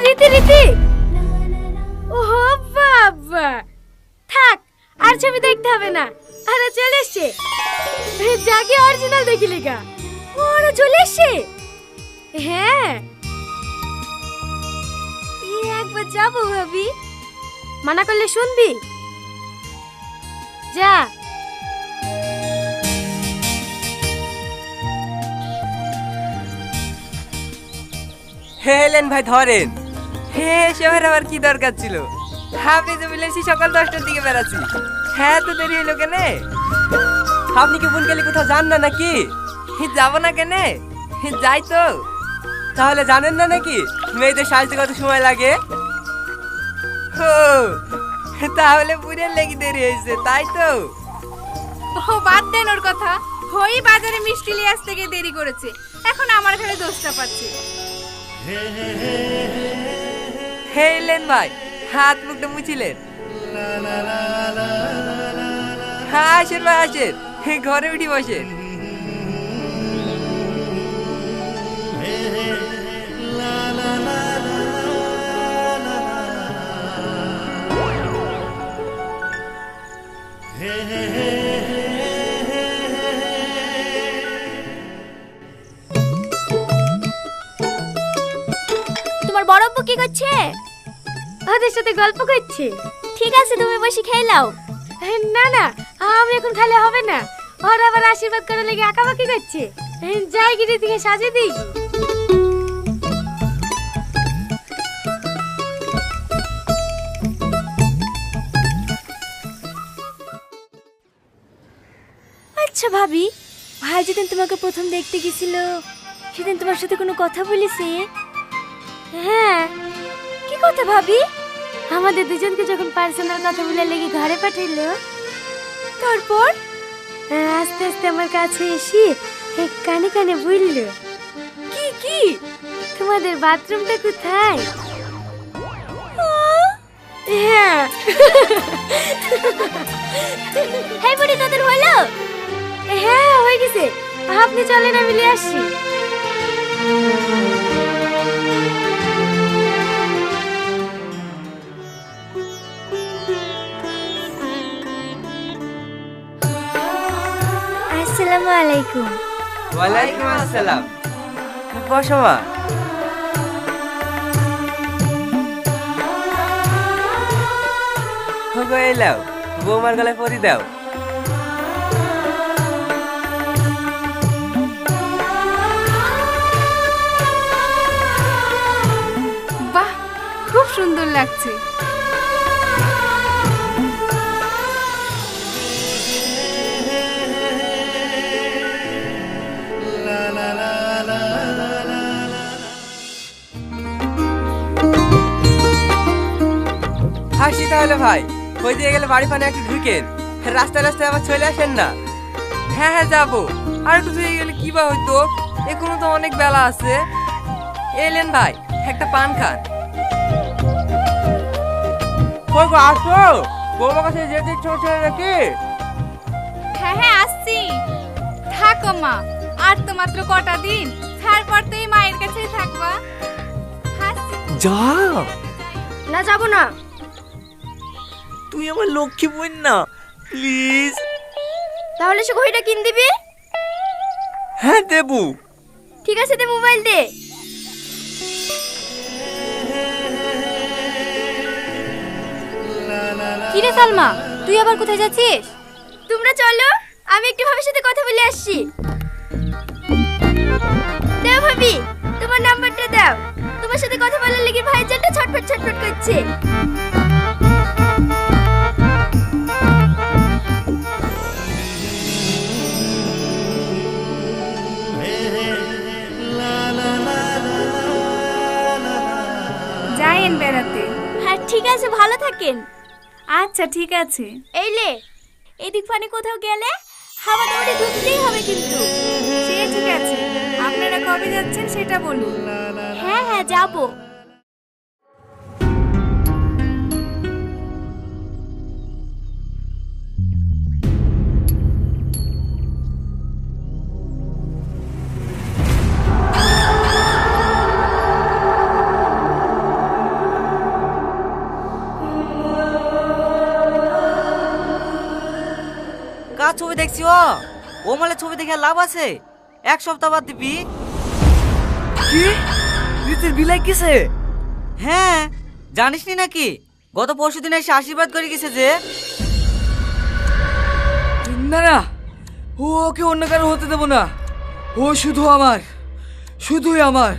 রীতি রীতি, ও বাবা, থাক আর ছবি দেখতে হবে না। আরে চলে এসছে, যাকে অরিজিনাল দেখিলি গা, ওরা চলে এসছে। হ্যাঁ একবার যাবো ভাবি, মানা করলে শুনবি? যা। হেলেন ভাই ধরেন। হে শহর আবার কি দরকার ছিল? আপনি তো বলেছি সকাল 10টার দিকে বেড়াচ্ছি। হ্যাঁ তো দেরি হলো কেনে? আপনি কি বুনকালি কোথাও যান না নাকি? যাবো না কেনে, যাই তো। তাহলে জানেন না নাকি মেয়েদের সাজতে কত সময় লাগে? ও তাহলে বুড়ের লেগে দেরি হয়েছে, তাই তো? ও বাদ দেন ওর কথা। ওই বাজারে মিষ্টি নিয়ে আসতে গিয়ে দেরি করেছে, এখন আমার ঘরে দোষটা পাচ্ছে। হেলেন ভাই, হাত মুখটা মুছিলেন। হ্যাঁ আসেন ভাই আসেন, ঘরে উঠি বসেন। তোমার বড় আব্বু কি করছে? ওদের সাথে গল্প করছে। ঠিক আছে তুমি বসে খেয়ে নাও। না না, আমি এখন খেলে হবে না, ওরা আবার আশীর্বাদ করে লেগে আঁকাবাকি করছে। যাই গিয়ে দিকে সাজিয়ে দিই। আচ্ছা ভাবি, ভাই যেদিন তোমাকে প্রথম দেখতে গেছিল সেদিন তোমার সাথে কোনো কথা বলেছে? হ্যাঁ। কি কথা ভাবি? আমাদের দুজনকে যখন পার্সোনাল কথা বলে লেগে ঘরে পাঠাইলো, তারপর আস্তে আস্তে আমার কাছে এসে কানে কানে বলল, কি কি তোমাদের বাথরুমটা কোথায়? হ্যাঁ। হ্যাঁ বুড়ি, তোদের হলো? হ্যাঁ হয়ে গেছে, আপনি চলেন আমি নিয়ে আসছি। আসসালামু আলাইকুম। ওয়ালাইকুম আসসালাম। বসো মা। হোগো এলাও, বৌমার গলায় পরি দাও। বাহ, খুব সুন্দর লাগছে। হাসি তাহলে ভাই, ওই দিয়ে গেলে বাড়ি ফানে একটু ঢুকেন, রাস্তায় রাস্তায় আবার চলে আসেন না। হ্যাঁ হ্যাঁ যাবো, আর একটু দিয়ে গেলে কি বা হইতো, এখনো তো অনেক বেলা আছে। এলেন ভাই, একটা পান খান। কই গো আসো, বৌমার কাছে যেতে ইচ্ছে হচ্ছে নাকি? হ্যাঁ হ্যাঁ আসছি। থাকো মা, আর তো মাত্র কটা দিন, তারপর তো এই মায়ের কাছেই থাকবা। আসছি। যা, না যাবো না। তুই আমার লক্ষ্মী বোন না, প্লিজ। তাহলে সে ঘড়িটা কিন দিবি? হ্যাঁ দেবু। ঠিক আছে, দে মোবাইল দে। কিরে সালমা, তুই আবার কোথায় যাচ্ছিস? তোমরা চলো, আমি একটু ভাবির সাথে কথা বলে আসছি। দাও ভাবি, তোমার নাম্বারটা দাও, তোমার সাথে কথা বলার লেগে ভাইয়ের জন্য ছটফট ছটফট করছে। যাইন বেড়াতে। হ্যাঁ ঠিক আছে, ভালো থাকেন। আচ্ছা ঠিক আছে। এই লে, এদিক ফানে কোথাও গেলে হাওয়া দৌড়ে ঢুকতেই হবে কিন্তু। সে ঠিক আছে, আপনারা কবে যাচ্ছেন সেটা বলুন। হ্যাঁ হ্যাঁ যাবো। মালের ছবি দেখছি ও মালের ছবি দেখে লাভ আছে? 1 সপ্তাহ বাদ দিবি। কি রীতির বিলাই কিসে? হ্যাঁ, জানিসনি নাকি? গত পরশুদিন এসে আশীর্বাদ করে গেছে যে। না না, ওকে অন্য কারো হতে দেবো না। ও শুধু আমার, শুধুই আমার।